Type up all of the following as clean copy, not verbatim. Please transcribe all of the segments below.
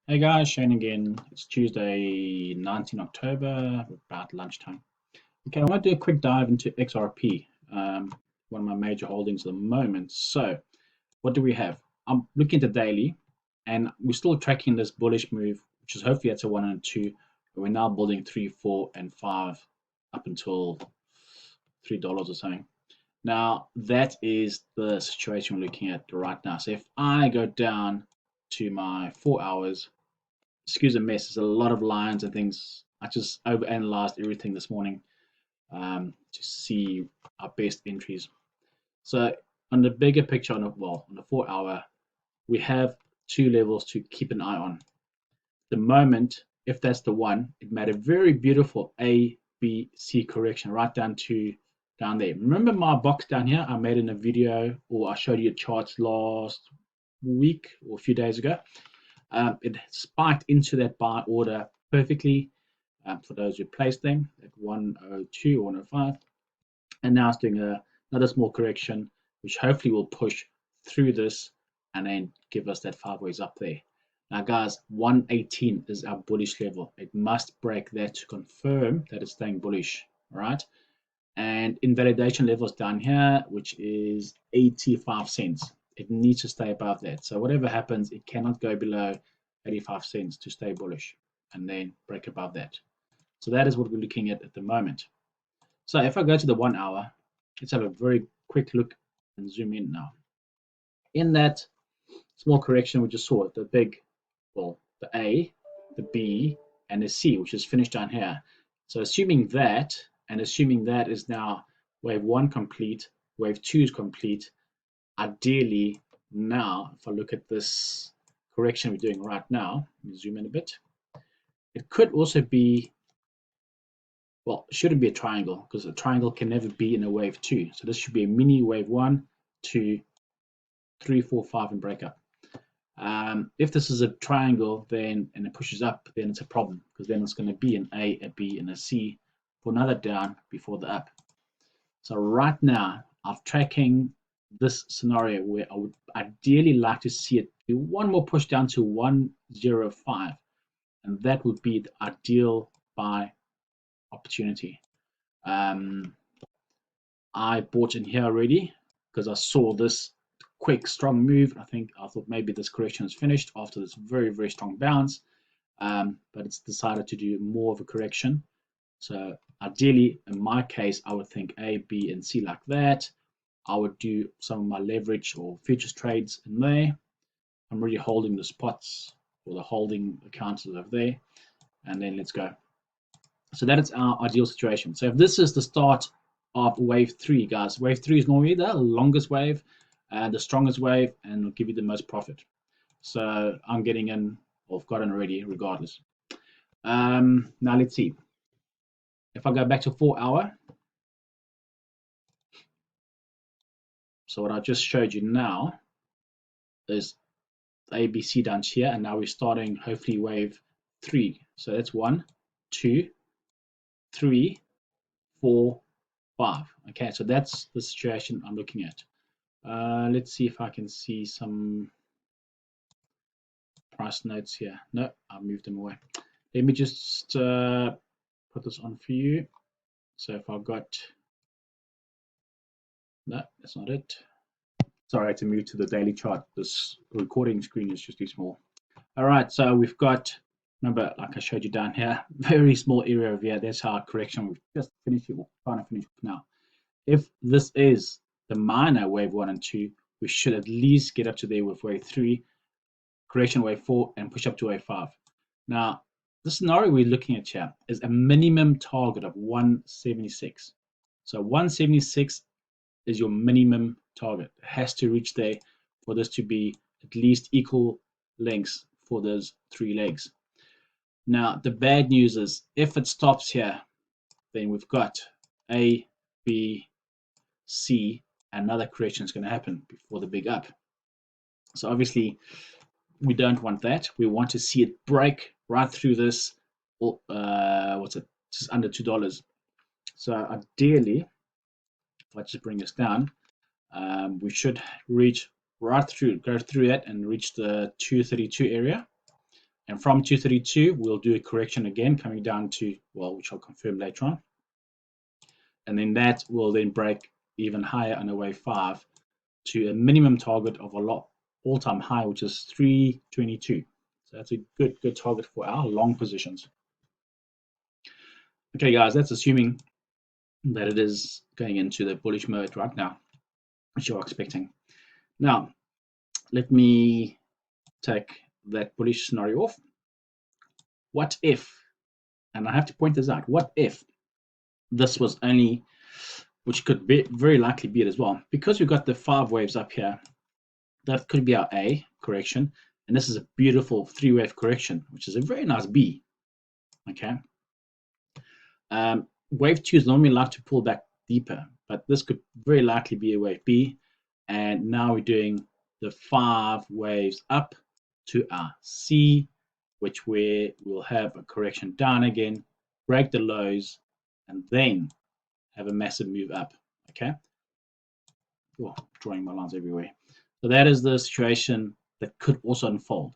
Hey guys, Shane again. It's Tuesday, 19 October, about lunchtime. Okay, I want to do a quick dive into XRP, one of my major holdings at the moment. So, what do we have? I'm looking at the daily, and we're still tracking this bullish move, which is hopefully it's a 1 and 2. But we're now building 3, 4, and 5 up until $3 or something. Now, that is the situation we're looking at right now. So, if I go down to my 4 hours, excuse the mess. There's a lot of lines and things. I just overanalyzed everything this morning to see our best entries. So on the bigger picture, on the 4 hour, we have two levels to keep an eye on. The moment, if that's the one, it made a very beautiful A, B, C correction right down there. Remember my box down here? I made in a video, or I showed you charts last week or a few days ago. It spiked into that buy order perfectly for those who placed them at 102 or 105. And now it's doing another small correction, which hopefully will push through this and then give us that 5 ways up there. Now, guys, 118 is our bullish level. It must break that to confirm that it's staying bullish. All right. And invalidation levels down here, which is 85 cents. It needs to stay above that. So whatever happens, it cannot go below 85 cents to stay bullish and then break above that. So that is what we're looking at the moment. So if I go to the 1 hour, let's have a very quick look and zoom in now. In that small correction we just saw, the A, the B, and the C, which is finished down here. So assuming that, and assuming that is now wave 1 complete, wave 2 is complete, ideally now, if I look at this correction we're doing right now, let me zoom in a bit, it could also be, well, it shouldn't be a triangle because a triangle can never be in a wave 2. So this should be a mini wave 1, 2, 3, 4, 5, and break up. If this is a triangle, then and it pushes up, then it's a problem because then it's going to be an A, a B, and a C for another down before the up. So right now, I'm tracking this scenario where I would ideally like to see it do one more push down to 105, and that would be the ideal buy opportunity. I bought in here already because I saw this quick, strong move. I thought maybe this correction is finished after this very, very strong bounce, but it's decided to do more of a correction. So ideally, in my case, I would think A, B, and C like that. I would do some of my leverage or futures trades in there. I'm really holding the spots or the holding accounts over there, and then let's go. So that is our ideal situation. So if this is the start of wave 3, guys, wave 3 is normally the longest wave, the strongest wave, and will give you the most profit. So I'm getting in, or I've gotten already, regardless. Now let's see. If I go back to 4 hour, so what I just showed you now is ABC down here, and now we're starting hopefully wave 3. So that's 1, 2, 3, 4, 5. Okay, so that's the situation I'm looking at. Let's see if I can see some price notes here. No, I've moved them away. Let me just put this on for you. So if I've got, no, that's not it. Sorry, I had to move to the daily chart. This recording screen is just too small. All right, so we've got, remember, like I showed you down here, very small area over here. That's our correction. We've just finished it, trying to finish it now. If this is the minor wave 1 and 2, we should at least get up to there with wave 3, correction wave 4, and push up to wave 5. Now, the scenario we're looking at here is a minimum target of 176. So 176 is your minimum target. It has to reach there for this to be at least equal lengths for those 3 legs. Now, the bad news is if it stops here, then we've got A, B, C, another correction is going to happen before the big up. So obviously, we don't want that. We want to see it break right through this. What's it? Just under $2. So ideally, if I just bring this down, we should reach right through, go through that and reach the 232 area. And from 232, we'll do a correction again, coming down to, well, which I'll confirm later on. And then that will then break even higher on a wave 5 to a minimum target of a lot all-time high, which is 322. So that's a good target for our long positions. Okay, guys, that's assuming that it is going into the bullish mode right now, which you're expecting. Now, let me take that bullish scenario off. What if, and I have to point this out, what if this was only, which could be very likely be it as well, because we've got the 5 waves up here, that could be our A correction, and this is a beautiful 3-wave correction, which is a very nice B. Okay. Wave 2 is normally like to pull back deeper, but this could very likely be a wave B, and now we're doing the 5 waves up to our C, which we'll have a correction down again, break the lows, and then have a massive move up. Okay. Oh, drawing my lines everywhere. So that is the situation that could also unfold.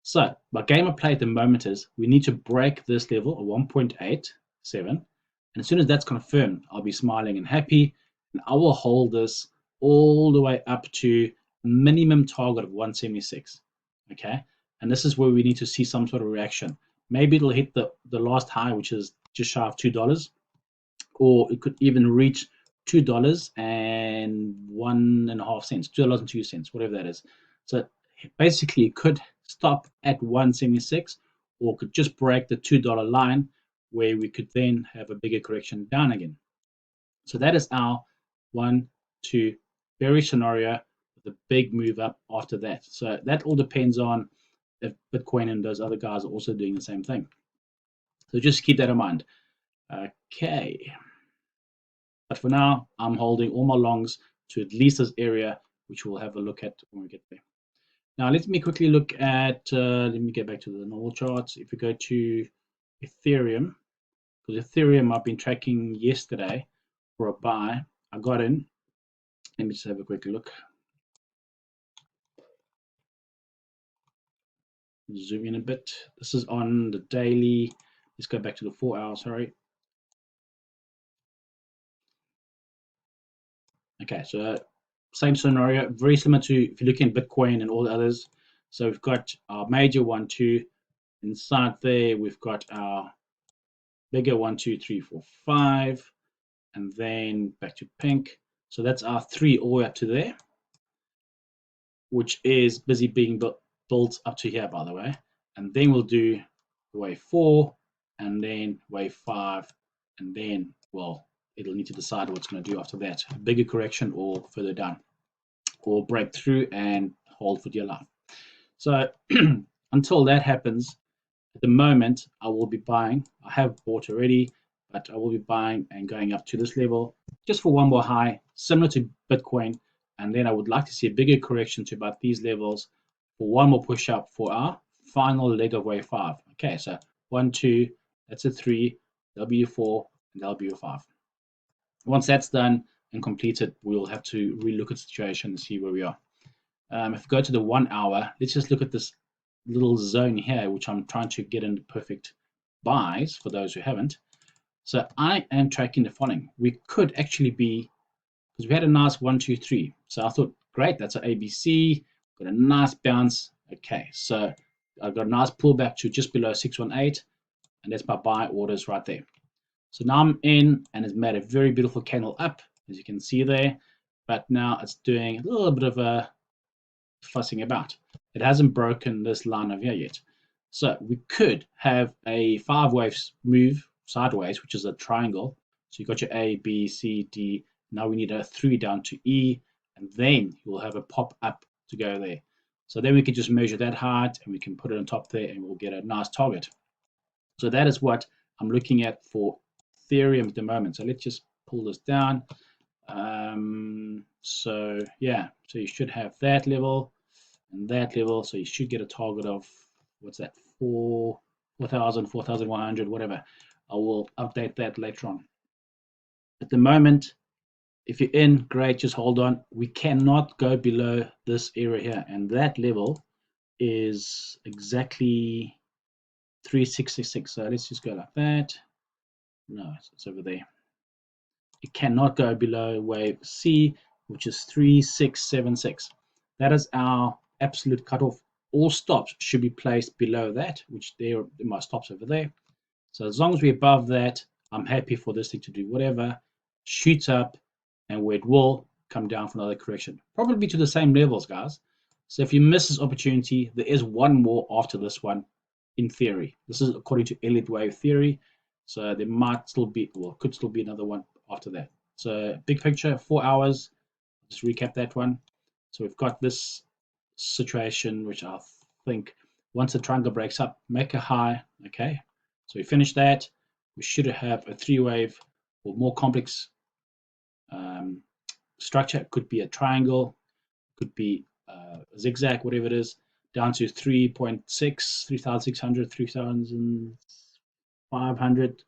So my game of play at the moment is we need to break this level of 1.87, and as soon as that's confirmed, I'll be smiling and happy, and I will hold this all the way up to minimum target of 176. Okay, and this is where we need to see some sort of reaction. Maybe it'll hit the last high, which is just shy of $2, or it could even reach $2.01.5, $2.02, whatever that is. So basically, it could stop at 176, or could just break the $2 line, where we could then have a bigger correction down again. So that is our 1, 2 bearish scenario with a big move up after that. So that all depends on if Bitcoin and those other guys are also doing the same thing. So just keep that in mind. Okay. But for now, I'm holding all my longs to at least this area, which we'll have a look at when we get there. Now, let me quickly look at, let me get back to the normal charts. If we go to Ethereum, because Ethereum I've been tracking yesterday for a buy. I got in. Let me just have a quick look. Zoom in a bit. This is on the daily. Let's go back to the 4 hour, sorry. Okay, so same scenario, very similar to if you're looking at Bitcoin and all the others. So we've got our major 1, 2. Inside there, we've got our bigger 1, 2, 3, 4, 5. And then back to pink. So that's our 3 all the way up to there, which is busy being built up to here, by the way. And then we'll do wave 4, and then wave 5, and then, well, it'll need to decide what it's going to do after that. A bigger correction or further down, or break through and hold for dear life. So until that happens, at the moment, I will be buying. I have bought already, but I will be buying and going up to this level just for one more high, similar to Bitcoin. And then I would like to see a bigger correction to about these levels for one more push up for our final leg of wave 5. Okay, so 1, 2, that's a 3, W4, and W5. Once that's done and completed, we'll have to relook at the situation and see where we are. If we go to the 1 hour, let's just look at this little zone here, which I'm trying to get into perfect buys for those who haven't. So I am tracking the following. We could actually be, because we had a nice 1, 2, 3. So I thought, great, that's an ABC, got a nice bounce. Okay, so I've got a nice pullback to just below 618, and that's my buy orders right there. So now I'm in, and it's made a very beautiful candle up, as you can see there, but now it's doing a little bit of a fussing about. It hasn't broken this line over here yet. So we could have a 5 waves move sideways, which is a triangle. So you've got your A, B, C, D. Now we need a 3 down to E, and then you'll have a pop up to go there. So then we can just measure that height, and we can put it on top there, and we'll get a nice target. So that is what I'm looking at for Ethereum at the moment. So let's just pull this down. So yeah, so you should have that level and that level. So you should get a target of, what's that, 4,000, 4,100, whatever. I will update that later on. At the moment, if you're in, great, just hold on. We cannot go below this area here, and that level is exactly 3666. So let's just go like that. No, it's over there. It cannot go below wave C, which is 3676. That is our absolute cutoff. All stops should be placed below that, which there are my stops over there. So as long as we're above that, I'm happy for this thing to do whatever, shoot up, and where it will come down for another correction. Probably to the same levels, guys. So if you miss this opportunity, there is one more after this one, in theory. This is according to Elliott wave theory. So there might still be, well, could still be another one after that. So big picture, 4 hours. Just recap that one. So we've got this situation, which I think once the triangle breaks up, make a high. Okay, so we finish that. We should have a three-wave or more complex structure. It could be a triangle, could be a zigzag, whatever it is, down to 3.6, 3,600, 3,500,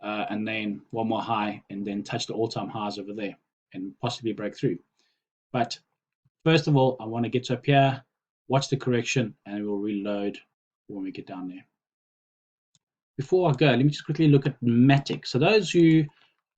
and then one more high, and then touch the all-time highs over there and possibly break through. But first of all, I want to get up here, watch the correction, and we'll reload when we get down there. Before I go, let me just quickly look at Matic. So those who,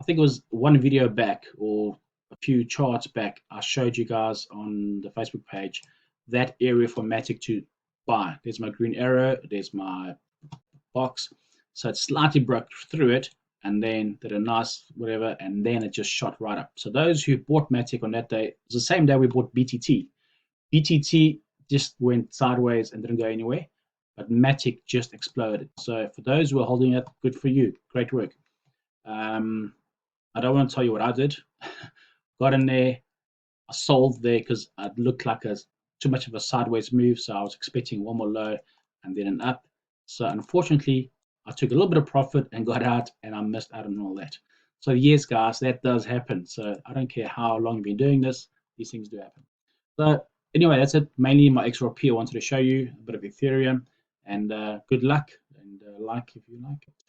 I think it was one video back or a few charts back, I showed you guys on the Facebook page that area for Matic to buy. There's my green arrow, there's my box. So it slightly broke through it and then did a nice whatever, and then it just shot right up. So those who bought Matic on that day, it's the same day we bought BTT. BTT just went sideways and didn't go anywhere, but Matic just exploded. So for those who are holding it, good for you. Great work. I don't want to tell you what I did. Got in there, I sold there because it looked like too much of a sideways move, so I was expecting one more low and then an up. So unfortunately, I took a little bit of profit and got out, and I missed out on all that. So yes, guys, that does happen. So I don't care how long you've been doing this, these things do happen. So anyway, that's it. Mainly my XRP I wanted to show you, a bit of Ethereum, and good luck, and like if you like it.